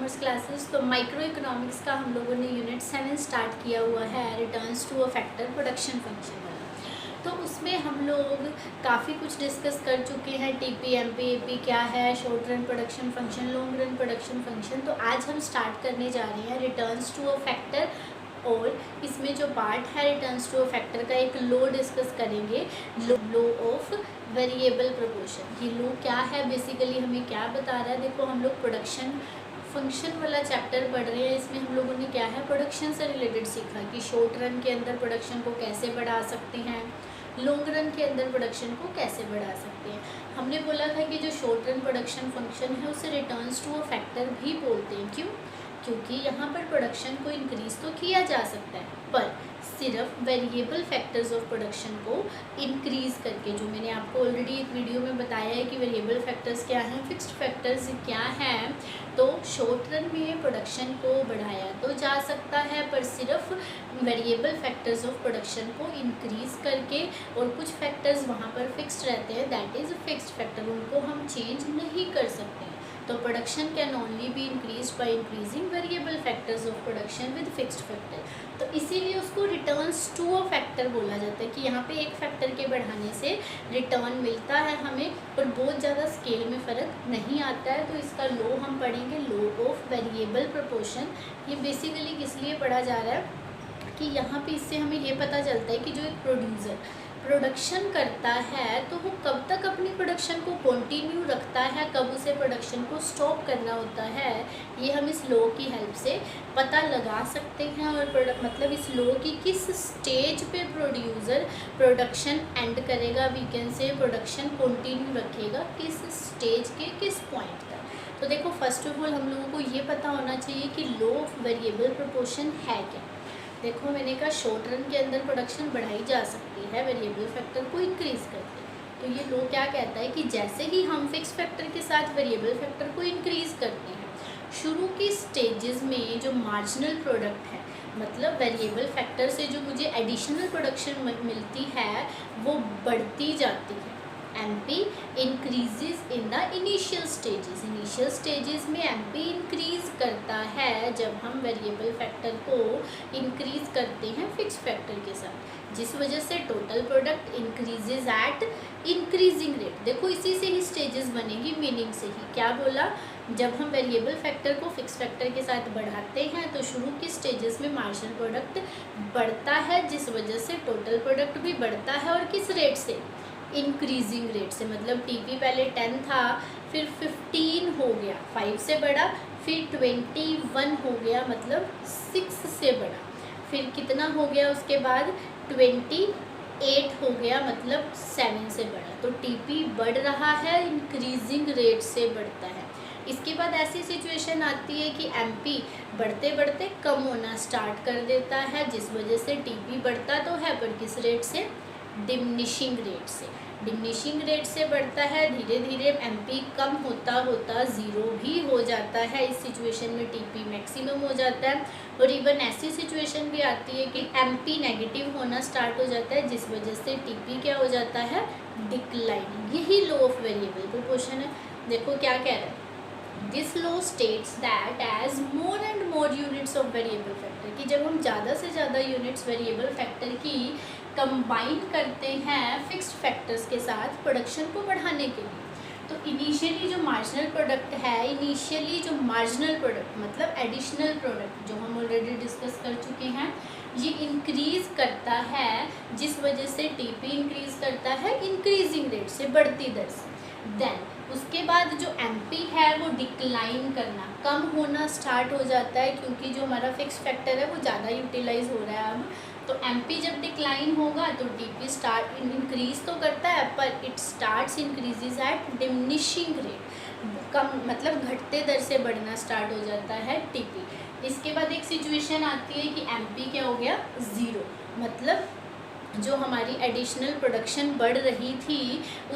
Commerce classes. तो micro economics का हम लोगों ने यूनिट 7 स्टार्ट किया हुआ है, returns to a factor production function वाला। तो उसमें हम लोग काफ़ी कुछ डिस्कस कर चुके हैं। टीपी, एमपी, एपी क्या है, short run production function, long run production function. तो आज हम स्टार्ट करने जा रहे हैं रिटर्न्स टू अ फैक्टर, और इसमें जो पार्ट है रिटर्न्स टू अ फैक्टर का एक लो डिस्कस करेंगे, लो ऑफ वेरिएबल प्रोपोर्शन। ये लो क्या है, बेसिकली हमें क्या बता रहा है। देखो हम लोग प्रोडक्शन फंक्शन वाला चैप्टर पढ़ रहे हैं। इसमें हम लोगों ने क्या है, प्रोडक्शन से रिलेटेड सीखा कि शॉर्ट रन के अंदर प्रोडक्शन को कैसे बढ़ा सकते हैं, लॉन्ग रन के अंदर प्रोडक्शन को कैसे बढ़ा सकते हैं। हमने बोला था कि जो शॉर्ट रन प्रोडक्शन फंक्शन है उसे रिटर्न्स टू अ फैक्टर भी बोलते हैं। क्यों? क्योंकि यहाँ पर प्रोडक्शन को इंक्रीज़ तो किया जा सकता है, पर सिर्फ वेरिएबल फैक्टर्स ऑफ प्रोडक्शन को इंक्रीज़ करके। जो मैंने आपको ऑलरेडी एक वीडियो में बताया है कि वेरिएबल फैक्टर्स क्या हैं, फिक्स्ड फैक्टर्स क्या हैं। तो शॉर्ट रन में प्रोडक्शन को बढ़ाया तो जा सकता है, पर सिर्फ वेरिएबल फैक्टर्स ऑफ प्रोडक्शन को इंक्रीज़ करके, और कुछ फैक्टर्स वहाँ पर फिक्स्ड रहते हैं, दैट इज़ फिक्स्ड फैक्टर, उनको हम चेंज नहीं कर सकते हैं। तो production can only be increase by increasing variable factors of production with fixed factor. तो इसीलिए उसको रिटर्न्स टू अ फैक्टर बोला जाता है कि यहाँ पे एक फैक्टर के बढ़ाने से रिटर्न मिलता है हमें, और बहुत ज़्यादा स्केल में फ़र्क नहीं आता है। तो इसका लो हम पढ़ेंगे, लो ऑफ वेरिएबल प्रोपोर्शन। ये बेसिकली किस लिए पढ़ा जा रहा है कि यहाँ पे इससे हमें ये पता चलता है कि जो एक प्रोड्यूसर प्रोडक्शन करता है तो वो कब तक अपनी प्रोडक्शन को कंटिन्यू रखता है, कब उसे प्रोडक्शन को स्टॉप करना होता है, ये हम इस लॉ की हेल्प से पता लगा सकते हैं। और मतलब इस लॉ की किस स्टेज पे प्रोड्यूसर प्रोडक्शन एंड करेगा, we can say production continue रखेगा किस स्टेज के किस पॉइंट तक। तो देखो फर्स्ट ऑफ ऑल हम लोगों को ये पता होना चाहिए कि लॉ ऑफ वेरिएबल प्रोपोर्शन है क्या। देखो मैंने कहा शॉर्ट रन के अंदर प्रोडक्शन बढ़ाई जा सकती है वेरिएबल फैक्टर को इंक्रीज़ करके। तो ये लो क्या कहता है कि जैसे ही हम फिक्स फैक्टर के साथ वेरिएबल फैक्टर को इंक्रीज़ करते हैं, शुरू की स्टेजेस में जो मार्जिनल प्रोडक्ट है, मतलब वेरिएबल फैक्टर से जो मुझे एडिशनल प्रोडक्शन मिलती है वो बढ़ती जाती है। MP increases in the initial stages. Initial stages में MP इंक्रीज़ करता है जब हम वेरिएबल फैक्टर को इंक्रीज़ करते हैं फिक्स फैक्टर के साथ, जिस वजह से total product increases at increasing rate. देखो इसी से ही स्टेजेस बनेगी, मीनिंग से ही। क्या बोला, जब हम वेरिएबल फैक्टर को फिक्स फैक्टर के साथ बढ़ाते हैं तो शुरू की स्टेजेस में मार्जिनल प्रोडक्ट बढ़ता है, जिस वजह से टोटल प्रोडक्ट भी बढ़ता है। और किस रेट से? इंक्रीजिंग रेट से। मतलब टीपी पहले 10 था, फिर 15 हो गया, 5 से बढ़ा, फिर 21 हो गया, मतलब 6 से बढ़ा, फिर कितना हो गया उसके बाद 28 हो गया, मतलब 7 से बढ़ा। तो टीपी बढ़ रहा है, इंक्रीजिंग रेट से बढ़ता है। इसके बाद ऐसी सिचुएशन आती है कि एमपी बढ़ते बढ़ते कम होना स्टार्ट कर देता है, जिस वजह से टीपी बढ़ता तो है पर किस रेट से? डिमिनिशिंग रेट से। डिमिनिशिंग रेट से बढ़ता है, धीरे धीरे एमपी कम होता होता ज़ीरो भी हो जाता है। इस सिचुएशन में टीपी मैक्सिमम हो जाता है। और इवन ऐसी सिचुएशन भी आती है कि एमपी नेगेटिव होना स्टार्ट हो जाता है, जिस वजह से टीपी क्या हो जाता है? डिक्लाइनिंग। यही लॉ ऑफ वेरिएबल प्रोपोर्शन है। देखो क्या कह रहा है, this law states that as more and more units of variable factor, कि जब हम ज़्यादा से ज़्यादा यूनिट्स वेरिएबल फैक्टर की कंबाइन करते हैं फिक्स्ड फैक्टर्स के साथ प्रोडक्शन को बढ़ाने के लिए, तो इनिशियली जो मार्जिनल प्रोडक्ट है, इनिशियली जो मार्जिनल प्रोडक्ट मतलब एडिशनल प्रोडक्ट जो हम ऑलरेडी डिस्कस कर चुके हैं, ये इंक्रीज़ करता है, जिस वजह से टीपी इंक्रीज़ करता है इंक्रीजिंग रेट से, बढ़ती दर से। देन उसके बाद जो एमपी है वो डिक्लाइन करना, कम होना स्टार्ट हो जाता है, क्योंकि जो हमारा फिक्स फैक्टर है वो ज़्यादा यूटिलाइज हो रहा है अब। तो एमपी जब डिक्लाइन होगा तो टीपी स्टार्ट इंक्रीज़ तो करता है, पर it starts increases at diminishing rate, कम मतलब घटते दर से बढ़ना स्टार्ट हो जाता है टीपी। इसके बाद एक सिचुएशन आती है कि एमपी क्या हो गया? ज़ीरो। मतलब जो हमारी एडिशनल प्रोडक्शन बढ़ रही थी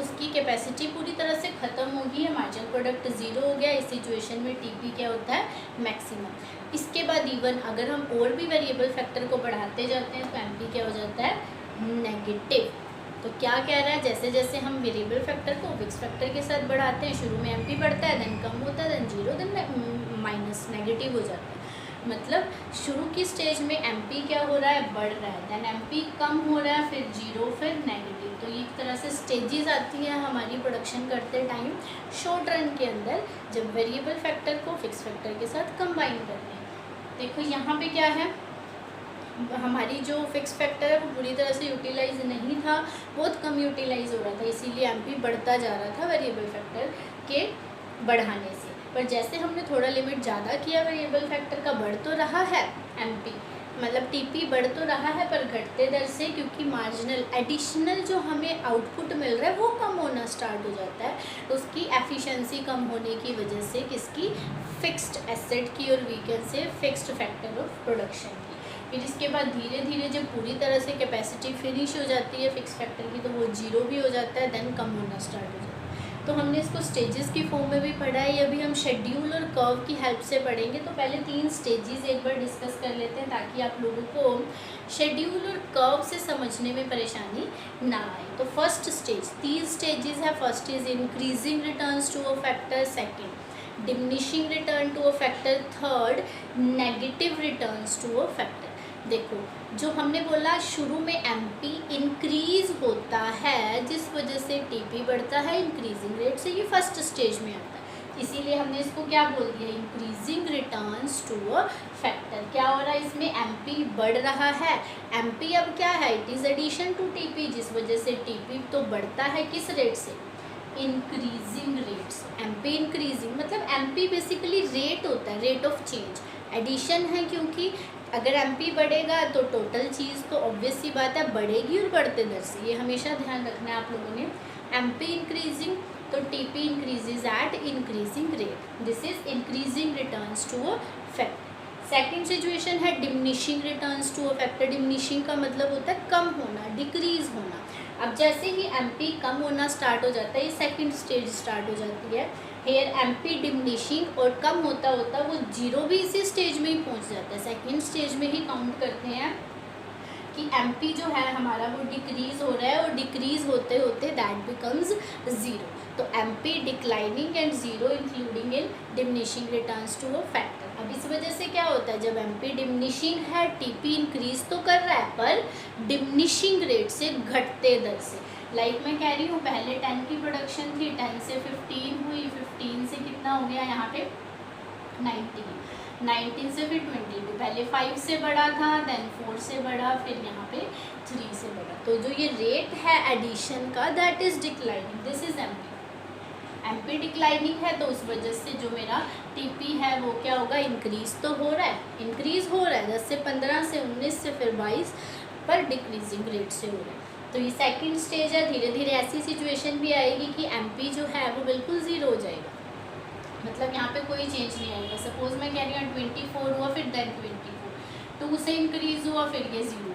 उसकी कैपेसिटी पूरी तरह से ख़त्म हो गई है, मार्जिनल प्रोडक्ट ज़ीरो हो गया। इस सिचुएशन में टीपी क्या होता है? मैक्सिमम। इसके बाद इवन अगर हम और भी वेरिएबल फैक्टर को बढ़ाते जाते हैं तो एमपी क्या हो जाता है? नेगेटिव। तो क्या कह रहा है, जैसे जैसे हम वेरिएबल फैक्टर को फिक्स फैक्टर के साथ बढ़ाते हैं, शुरू में एमपी बढ़ता है, देन कम होता है, then zero, then minus negative हो जाता है। मतलब शुरू की स्टेज में एमपी क्या हो रहा है, बढ़ रहा है, देन एमपी कम हो रहा है, फिर जीरो, फिर नेगेटिव। तो ये एक तरह से स्टेजेस आती हैं हमारी प्रोडक्शन करते टाइम शॉर्ट रन के अंदर, जब वेरिएबल फैक्टर को फिक्स फैक्टर के साथ कंबाइन करते हैं। देखो यहाँ पे क्या है, हमारी जो फिक्स फैक्टर है वो पूरी तरह से यूटिलाइज नहीं था, बहुत कम यूटिलाइज हो रहा था, इसीलिए एमपी बढ़ता जा रहा था वेरिएबल फैक्टर के बढ़ाने से। पर जैसे हमने थोड़ा लिमिट ज़्यादा किया वेरिएबल फैक्टर का, बढ़ तो रहा है एमपी, मतलब टीपी बढ़ तो रहा है पर घटते दर से, क्योंकि मार्जिनल एडिशनल जो हमें आउटपुट मिल रहा है वो कम होना स्टार्ट हो जाता है, उसकी एफिशिएंसी कम होने की वजह से, किसकी, फिक्स्ड एसेट की, और वीकेंड से फिक्स्ड फैक्टर ऑफ प्रोडक्शन की। फिर इसके बाद धीरे धीरे जब पूरी तरह से कैपेसिटी फिनिश हो जाती है फिक्स फैक्टर की, तो वो जीरो भी हो जाता है, देन कम होना स्टार्ट हो जाता है। तो हमने इसको स्टेजेस की फॉर्म में भी पढ़ा है, अभी हम शेड्यूल और कर्व की हेल्प से पढ़ेंगे। तो पहले 3 स्टेजेस एक बार डिस्कस कर लेते हैं ताकि आप लोगों को शेड्यूल और कर्व से समझने में परेशानी ना आए। तो फर्स्ट स्टेज, 3 स्टेजेस है। First is increasing returns to a factor, second diminishing return to a factor, third negative returns to a factor. देखो जो हमने बोला शुरू में एमपी इंक्रीज होता है, जिस वजह से टीपी बढ़ता है इंक्रीजिंग रेट से, ये फर्स्ट स्टेज में आता है, इसीलिए हमने इसको क्या बोल दिया, increasing returns to a factor. क्या हो रहा है इसमें, एमपी बढ़ रहा है, एमपी अब क्या है, it is addition to TP, जिस वजह से टीपी तो बढ़ता है किस रेट से, इंक्रीजिंग रेट से। एमपी इंक्रीजिंग मतलब एमपी बेसिकली रेट होता है, रेट ऑफ चेंज, एडिशन है, क्योंकि अगर एमपी बढ़ेगा तो टोटल चीज़ तो ऑब्वियस सी बात है बढ़ेगी और बढ़ते दर से, ये हमेशा ध्यान रखना है आप लोगों ने। एमपी इंक्रीजिंग तो TP increases at increasing rate, this is increasing returns to a factor. Second situation है diminishing returns to a factor. Diminishing का मतलब होता है कम होना, डिक्रीज होना। अब जैसे ही एमपी कम होना स्टार्ट हो जाता है, ये सेकेंड स्टेज स्टार्ट हो जाती है। हेयर एमपी डिमिनिशिंग और कम होता होता वो जीरो भी इसी स्टेज में ही पहुंच जाता है, सेकेंड स्टेज में ही काउंट करते हैं कि एमपी जो है हमारा वो डिक्रीज हो रहा है, और डिक्रीज होते होते दैट बिकम्स ज़ीरो। तो MP declining and zero including in diminishing returns to a factor. अब इस वजह से क्या होता है, जब एमपी डिमिनिशिंग है, टीपी इंक्रीज तो कर रहा है पर डिमिनिशिंग रेट से, घटते दर से। लाइक मैं कह रही हूँ पहले 10 की प्रोडक्शन थी, 10 से 15 हुई, 15 से कितना हो गया यहाँ पे 19, 19 से फिर 22, पहले 5 से बढ़ा था, देन 4 से बढ़ा, फिर यहाँ पे 3 से बढ़ा। तो जो ये रेट है एडिशन का, that is declining, this is MP. MP declining है तो उस वजह से जो मेरा टीपी है वो क्या होगा, इंक्रीज तो हो रहा है, इंक्रीज हो रहा है 10 से 15 से 19 से फिर 22, पर डिक्रीजिंग रेट से हो रहा है। तो ये सेकंड स्टेज है। धीरे धीरे ऐसी सिचुएशन भी आएगी कि एमपी जो है वो बिल्कुल ज़ीरो हो जाएगा, मतलब यहाँ पे कोई चेंज नहीं आएगा। सपोज मैं कह रही हूँ 24 हुआ, फिर देन 24, 2 से इंक्रीज़ हुआ, फिर ये ज़ीरो,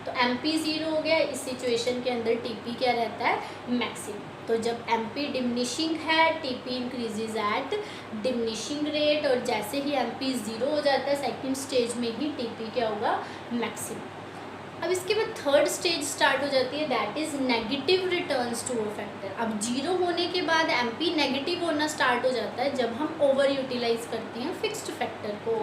तो एमपी ज़ीरो हो गया। इस सिचुएशन के अंदर टीपी क्या रहता है, मैक्सिमम। तो जब एमपी डिमिनिशिंग है, TP increases at diminishing rate, और जैसे ही एमपी ज़ीरो हो जाता है सेकंड स्टेज में ही टीपी क्या होगा, मैक्सिमम। अब इसके बाद थर्ड स्टेज स्टार्ट हो जाती है, that is negative returns to a factor. अब जीरो होने के बाद एमपी नेगेटिव होना स्टार्ट हो जाता है जब हम ओवर यूटिलाइज करते हैं फिक्स्ड फैक्टर को,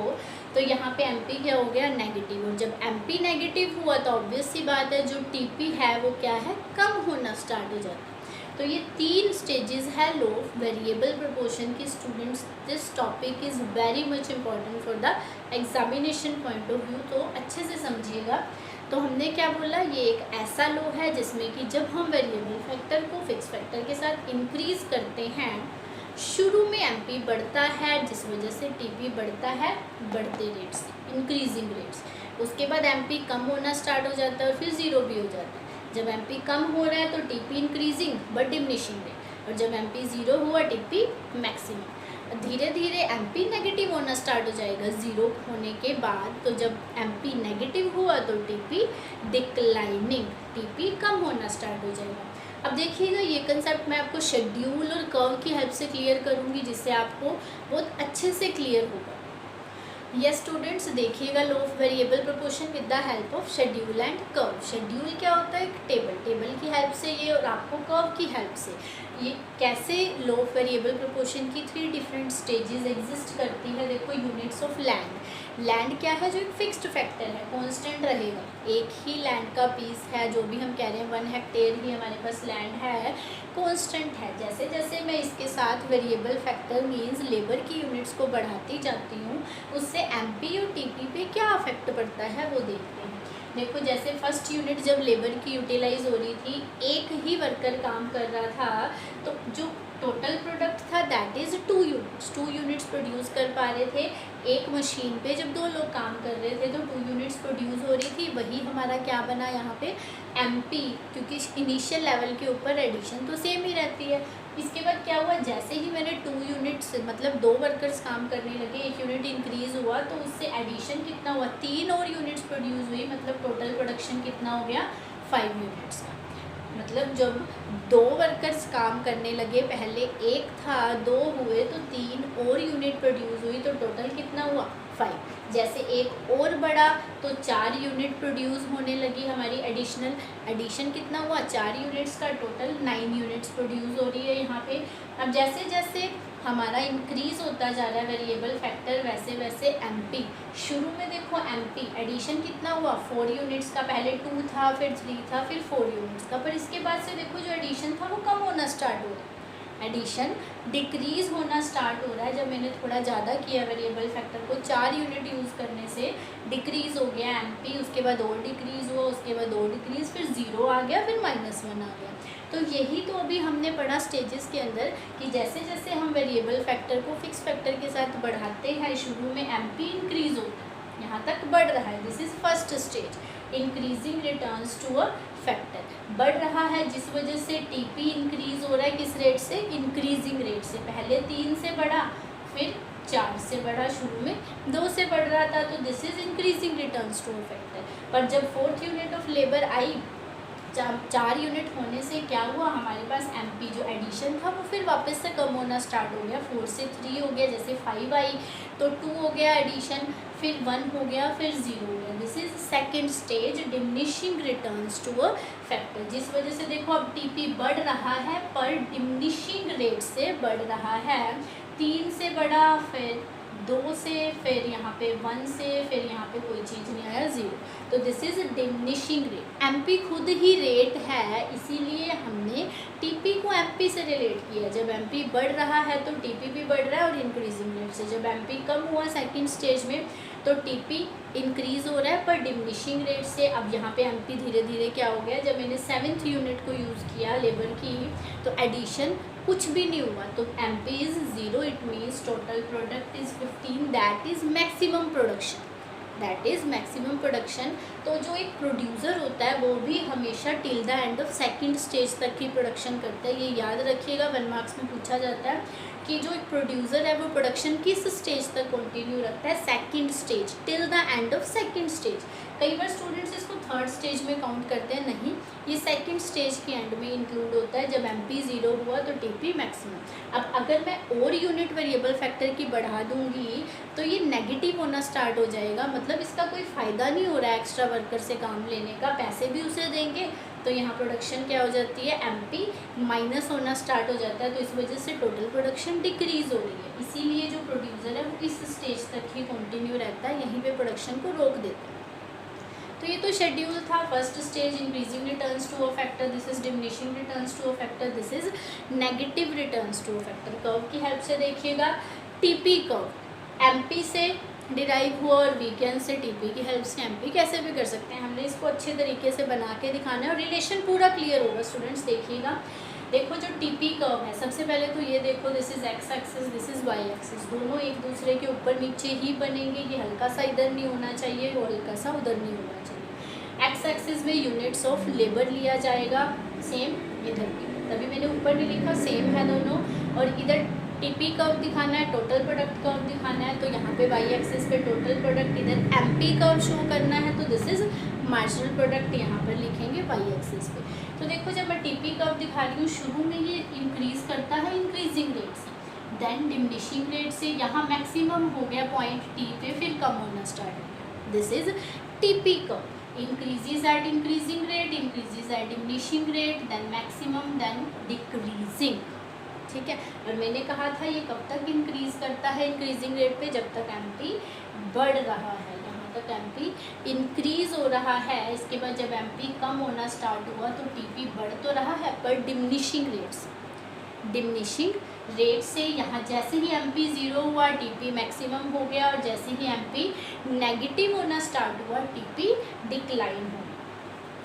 तो यहाँ पे एमपी क्या हो गया, नेगेटिव। और जब एमपी नेगेटिव हुआ तो ऑब्वियस सी बात है जो टीपी है वो क्या है, कम होना स्टार्ट हो जाता है। तो ये 3 स्टेजेस है लो वेरिएबल प्रोपोर्शन की। Students, this topic is very much important for the examination point of view, तो अच्छे से समझिएगा। तो हमने क्या बोला, ये एक ऐसा लो है जिसमें कि जब हम वेरिएबल फैक्टर को फिक्स फैक्टर के साथ इंक्रीज़ करते हैं, शुरू में एमपी बढ़ता है जिस वजह से टीपी बढ़ता है बढ़ते रेट से, इंक्रीजिंग रेट्स। उसके बाद एमपी कम होना स्टार्ट हो जाता है और फिर ज़ीरो भी हो जाता है। जब एमपी कम हो रहा है तो TP increasing but diminishing rate, और जब एमपी ज़ीरो हुआ टीपी मैक्सिमम। धीरे धीरे एमपी नेगेटिव होना स्टार्ट हो जाएगा ज़ीरो होने के बाद। तो जब एमपी नेगेटिव हुआ तो टीपी डिक्लाइनिंग, टीपी कम होना स्टार्ट हो जाएगा। अब देखिएगा ये कंसेप्ट मैं आपको शेड्यूल और कर्व की हेल्प से क्लियर करूँगी, जिससे आपको बहुत अच्छे से क्लियर होगा। यस स्टूडेंट्स, देखिएगा law of variable proportion with the help of schedule and curve. Schedule क्या होता है? टेबल की हेल्प से ये, और आपको कर्व की हेल्प से ये कैसे लॉ ऑफ वेरिएबल प्रोपोर्शन की 3 डिफरेंट स्टेजेस एग्जिस्ट करती है। देखो, यूनिट्स ऑफ लैंड क्या है? जो एक फिक्स्ड फैक्टर है, कांस्टेंट रहेगा, एक ही लैंड का पीस है, जो भी हम कह रहे हैं 1 हेक्टेयर ही हमारे पास लैंड है, कांस्टेंट है। जैसे जैसे मैं इसके साथ वेरिएबल फैक्टर मींस लेबर की यूनिट्स को बढ़ाती जाती हूँ, उससे एमपी और टीपी पे क्या अफेक्ट पड़ता है वो देखते हैं। देखो, जैसे फर्स्ट यूनिट जब लेबर की यूटिलाइज हो रही थी, एक ही वर्कर काम कर रहा था, तो जो टोटल प्रोडक्ट था दैट इज़ 2 यूनिट्स प्रोड्यूस कर पा रहे थे। एक मशीन पे जब 2 लोग काम कर रहे थे तो 2 यूनिट्स प्रोड्यूस हो रही थी। वही हमारा क्या बना यहाँ पे? एमपी, क्योंकि इनिशियल लेवल के ऊपर एडिशन तो सेम ही रहती है। इसके बाद क्या हुआ? जैसे ही मैंने 2 यूनिट्स मतलब 2 वर्कर्स काम करने लगे, 1 यूनिट इंक्रीज़ हुआ, तो उससे एडिशन कितना हुआ? 3 और यूनिट्स प्रोड्यूस हुई, मतलब टोटल प्रोडक्शन कितना हो गया? 5 यूनिट्स का। मतलब जब 2 वर्कर्स काम करने लगे, पहले 1 था, 2 हुए, तो 3 और यूनिट प्रोड्यूस हुई, तो टोटल कितना हुआ? 5। जैसे एक और बढ़ा तो 4 यूनिट प्रोड्यूस होने लगी हमारी एडिशन कितना हुआ? 4 यूनिट्स का, टोटल 9 यूनिट्स प्रोड्यूस हो रही है यहाँ पे। अब जैसे जैसे हमारा इंक्रीज होता जा रहा है वेरिएबल फैक्टर, वैसे वैसे एमपी, शुरू में देखो एमपी एडिशन कितना हुआ? 4 यूनिट्स का, पहले 2 था, फिर 3 था, फिर 4 यूनिट्स का, पर इसके बाद से देखो जो एडिशन था वो कम होना स्टार्ट हो रहा है, एडिशन डिक्रीज होना स्टार्ट हो रहा है। जब मैंने थोड़ा ज़्यादा किया वेरिएबल फैक्टर को, 4 यूनिट यूज़ करने से डिक्रीज़ हो गया एमपी, उसके बाद और डिक्रीज़ हुआ, उसके बाद और डिक्रीज़, फिर 0 आ गया, फिर -1 आ गया। तो यही तो अभी हमने पढ़ा स्टेजेस के अंदर कि जैसे जैसे हम वेरिएबल फैक्टर को फिक्स फैक्टर के साथ बढ़ाते हैं, शुरू में एमपी इंक्रीज होता है, यहाँ तक बढ़ रहा है, this is first stage, increasing returns to a factor, बढ़ रहा है, जिस वजह से टीपी इंक्रीज हो रहा है, किस रेट से? इंक्रीजिंग रेट से। पहले 3 से बढ़ा, फिर 4 से बढ़ा, शुरू में 2 से बढ़ रहा था, तो this is increasing returns to a factor. पर जब 4th यूनिट ऑफ लेबर आई, 4 यूनिट होने से क्या हुआ? हमारे पास एमपी जो एडिशन था वो फिर वापस से कम होना स्टार्ट हो गया, 4 से 3 हो गया, जैसे 5 आई तो 2 हो गया एडिशन, फिर 1 हो गया, फिर 0 हो गया। This is second stage, diminishing returns to a factor, जिस वजह से देखो अब टीपी बढ़ रहा है पर डिमिनिशिंग रेट से बढ़ रहा है। 3 से बढ़ा, फिर 2 से, फिर यहाँ पे 1 से, फिर यहाँ पे कोई चीज़ नहीं आया, 0। तो this is diminishing rate. MP खुद ही रेट है, इसीलिए हमने टीपी को एमपी से रिलेट किया। जब एमपी बढ़ रहा है तो टीपी भी बढ़ रहा है, और इंक्रीजिंग रेट से। जब एमपी कम हुआ सेकंड स्टेज में, तो टीपी इंक्रीज हो रहा है पर डिमिनिशिंग रेट से। अब यहाँ पे एमपी धीरे धीरे क्या हो गया? जब मैंने 7th यूनिट को यूज़ किया लेबर की, तो एडिशन कुछ भी नहीं हुआ, तो MP is 0, it means total product is 15, that is maximum production, that is maximum production. तो जो एक प्रोड्यूसर होता है वो भी हमेशा till the end of second stage तक की प्रोडक्शन करता है। ये याद रखिएगा, 1 मार्क्स में पूछा जाता है कि जो एक प्रोड्यूसर है वो प्रोडक्शन किस स्टेज तक कंटिन्यू रखता है? Second stage, till the end of second stage. कई बार स्टूडेंट्स इसको 3rd स्टेज में काउंट करते हैं, नहीं, ये सेकंड स्टेज के एंड में इंक्लूड होता है। जब एमपी 0 हुआ तो टीपी मैक्सिमम। अब अगर मैं और यूनिट वेरिएबल फैक्टर की बढ़ा दूंगी तो ये नेगेटिव होना स्टार्ट हो जाएगा, मतलब इसका कोई फ़ायदा नहीं हो रहा है एक्स्ट्रा वर्कर से काम लेने का, पैसे भी उसे देंगे, तो यहाँ प्रोडक्शन क्या हो जाती है? एमपी माइनस होना स्टार्ट हो जाता है, तो इस वजह से टोटल प्रोडक्शन डिक्रीज हो रही है। इसीलिए जो प्रोड्यूसर है वो इस स्टेज तक ही कंटिन्यू रहता है, यहीं पे प्रोडक्शन को रोक देता है। तो ये तो शेड्यूल था, first stage increasing returns to a factor, this is diminishing returns to a factor, this is negative returns to a factor. Curve की हेल्प से देखिएगा, टीपी कर्व एमपी से डिराइव हुआ, और वीकेंड से टीपी की हेल्प से एमपी कैसे भी कर सकते हैं। हमने इसको अच्छे तरीके से बना के दिखाना है, और रिलेशन पूरा क्लियर होगा स्टूडेंट्स। देखिएगा, देखो जो टीपी कर्व है, सबसे पहले तो ये देखो, this is X axis, this is Y axis, दोनों एक दूसरे के ऊपर नीचे ही बनेंगे। ये हल्का सा इधर नहीं होना चाहिए और हल्का सा उधर नहीं होना चाहिए। एक्स एक्सिस में यूनिट्स ऑफ लेबर लिया जाएगा, सेम इधर भी, तभी मैंने ऊपर नहीं लिखा, सेम है दोनों। और इधर टीपी कर्व दिखाना है, टोटल प्रोडक्ट कर्व दिखाना है, तो यहाँ पे वाई एक्सिस पे टोटल प्रोडक्ट, इधर एमपी कर्व शो करना है, तो दिस इज मार्जिनल प्रोडक्ट यहाँ पर लिखेंगे वाई एक्सिस पे। तो देखो, जब मैं टीपी कर्व दिखा रही हूँ, शुरू में ये इंक्रीज करता है इंक्रीजिंग रेट से, देन डिमिनिशिंग रेट से यहाँ मैक्सिमम हो गया पॉइंट टी पे, फिर कम होना स्टार्ट हो गया। This is TP curve, increases at increasing rate, increases at diminishing rate, then maximum, then decreasing. ठीक है, और मैंने कहा था ये कब तक इंक्रीज करता है इंक्रीजिंग रेट पे, जब तक एमपी बढ़ रहा है, यहाँ तक एमपी इंक्रीज हो रहा है। इसके बाद जब एमपी कम होना स्टार्ट हुआ तो टीपी बढ़ तो रहा है पर डिमिनिशिंग रेट से, डिमिनिशिंग रेट से यहाँ जैसे ही एमपी ज़ीरो हुआ टीपी मैक्सिमम हो गया, और जैसे ही एमपी नेगेटिव होना स्टार्ट हुआ टीपी डिक्लाइन हो गया।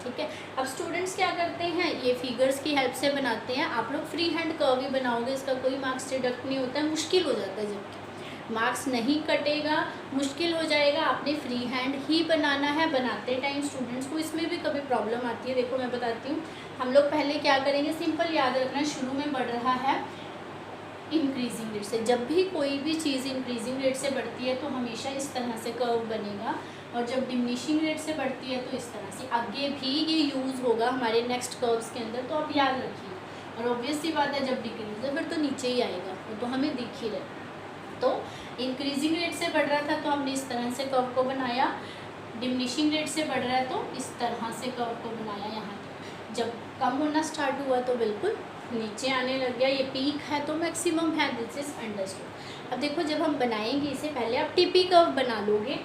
ठीक है, अब स्टूडेंट्स क्या करते हैं, ये फिगर्स की हेल्प से बनाते हैं। आप लोग फ्री हैंड कर्व ही बनाओगे, इसका कोई मार्क्स डिडक्ट नहीं होता है, मुश्किल हो जाता है, जबकि मार्क्स नहीं कटेगा, मुश्किल हो जाएगा। आपने फ्री हैंड ही बनाना है। बनाते टाइम स्टूडेंट्स को इसमें भी कभी प्रॉब्लम आती है। देखो मैं बताती हूँ, हम लोग पहले क्या करेंगे, सिंपल याद रखना, शुरू में बढ़ रहा है इंक्रीजिंग रेट से। जब भी कोई भी चीज़ इंक्रीजिंग रेट से बढ़ती है तो हमेशा इस तरह से कर्व बनेगा, और जब डिमिनिशिंग रेट से बढ़ती है तो इस तरह से। आगे भी ये यूज़ होगा हमारे नेक्स्ट कर्व्स के अंदर, तो आप याद रखिए। और ऑब्वियस सी बात है, जब डिक्रीज है फिर तो नीचे ही आएगा, वो तो हमें दिख ही रहे। तो इंक्रीजिंग रेट से बढ़ रहा था तो हमने इस तरह से कर्व को बनाया, डिमिनिशिंग रेट से बढ़ रहा है तो इस तरह से कर्व को बनाया यहाँ तक। जब कम होना स्टार्ट हुआ तो बिल्कुल नीचे आने लग गया। ये पीक है तो मैक्सिमम है, दिस इज अंडरस्टूड। अब देखो, जब हम बनाएंगे इसे, पहले आप टीपी कर्व बना लोगे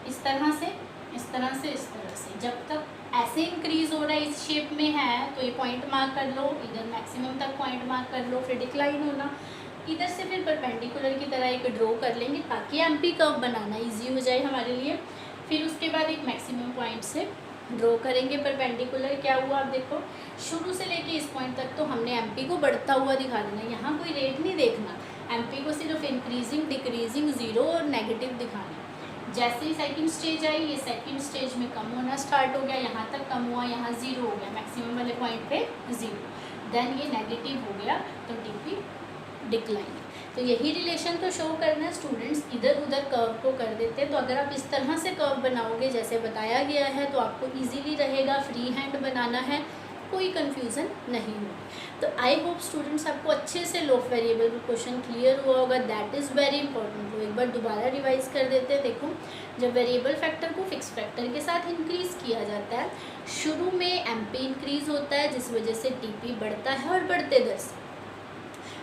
इस तरह से, इस तरह से, इस तरह से। जब तक ऐसे इंक्रीज हो रहा है, इस शेप में है, तो ये पॉइंट मार्क कर लो, इधर मैक्सिमम तक पॉइंट मार्क कर लो, फिर डिक्लाइन होना, इधर से फिर परपेंडिकुलर की तरह एक ड्रॉ कर लेंगे ताकि एमपी कर्व बनाना इजी हो जाए हमारे लिए। फिर उसके बाद एक मैक्सिमम पॉइंट से ड्रॉ करेंगे परपेंडिकुलर। क्या हुआ, आप देखो, शुरू से लेके इस पॉइंट तक तो हमने एमपी को बढ़ता हुआ दिखा देना, यहाँ कोई रेट नहीं देखना, एमपी को सिर्फ इंक्रीजिंग, डिक्रीजिंग, ज़ीरो और नेगेटिव दिखाना। जैसे ही सेकंड स्टेज आई, ये सेकंड स्टेज में कम होना स्टार्ट हो गया, यहाँ तक कम हुआ, यहाँ ज़ीरो हो गया, मैक्सिमम वाले पॉइंट पे ज़ीरो, देन ये नेगेटिव हो गया तो टीपी डिक्लाइन। तो यही रिलेशन तो शो करना है स्टूडेंट्स, इधर उधर कर्व को कर देते हैं। तो अगर आप इस तरह से कर्व बनाओगे जैसे बताया गया है तो आपको इजीली रहेगा, फ्री हैंड बनाना है, कोई कंफ्यूजन नहीं होगी। तो आई होप स्टूडेंट्स आपको अच्छे से लोफ वेरिएबल का क्वेश्चन क्लियर हुआ होगा, दैट इज़ वेरी इंपॉर्टेंट। तो एक बार दोबारा रिवाइज कर देते हैं। देखो, जब वेरिएबल फैक्टर को फिक्स फैक्टर के साथ इंक्रीज़ किया जाता है, शुरू में एमपी इंक्रीज़ होता है जिस वजह से टीपी बढ़ता है और बढ़ते दर से,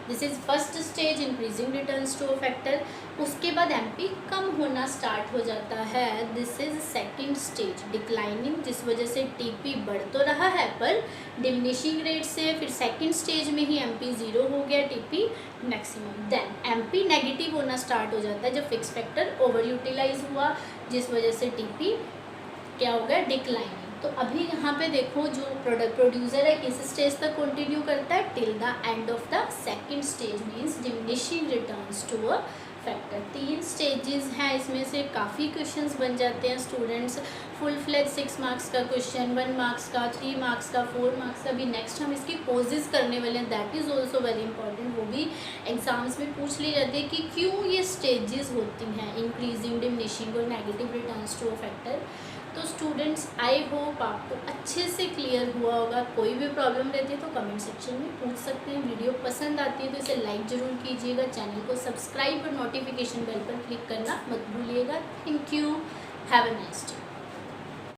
this is first stage, increasing returns to a factor. उसके बाद एमपी कम होना स्टार्ट हो जाता है, this is second stage, declining, जिस वजह से टीपी बढ़ तो रहा है पर डिमिनिशिंग रेट से। फिर सेकंड स्टेज में ही एमपी ज़ीरो हो गया, TP maximum. Then MP negative होना स्टार्ट हो जाता है जब फिक्स फैक्टर ओवर यूटिलाइज हुआ, जिस वजह से टीपी क्या हो गया, डिक्लाइनिंग। तो अभी यहाँ पे देखो, जो प्रोड्यूसर है किस स्टेज तक कंटिन्यू करता है, till the end of the second stage, means diminishing returns to a factor. 3 stages हैं, इसमें से काफ़ी क्वेश्चंस बन जाते हैं स्टूडेंट्स। फुल फ्लेज 6 मार्क्स का क्वेश्चन, 1 मार्क्स का, 3 मार्क्स का, 4 मार्क्स का भी नेक्स्ट हम इसकी पोजेस करने वाले हैं, that is also very important. वो भी एग्जाम्स में पूछ ली जाती है कि क्यों ये स्टेजेस होती हैं, इंक्रीजिंग, डिमिनिशिंग और negative returns to a factor. तो स्टूडेंट्स आई होप आपको अच्छे से क्लियर हुआ होगा। कोई भी प्रॉब्लम रहती है तो कमेंट सेक्शन में पूछ सकते हैं। वीडियो पसंद आती है तो इसे लाइक ज़रूर कीजिएगा, चैनल को सब्सक्राइब और नोटिफिकेशन बेल पर क्लिक करना मत भूलिएगा। Thank you, have a nice day.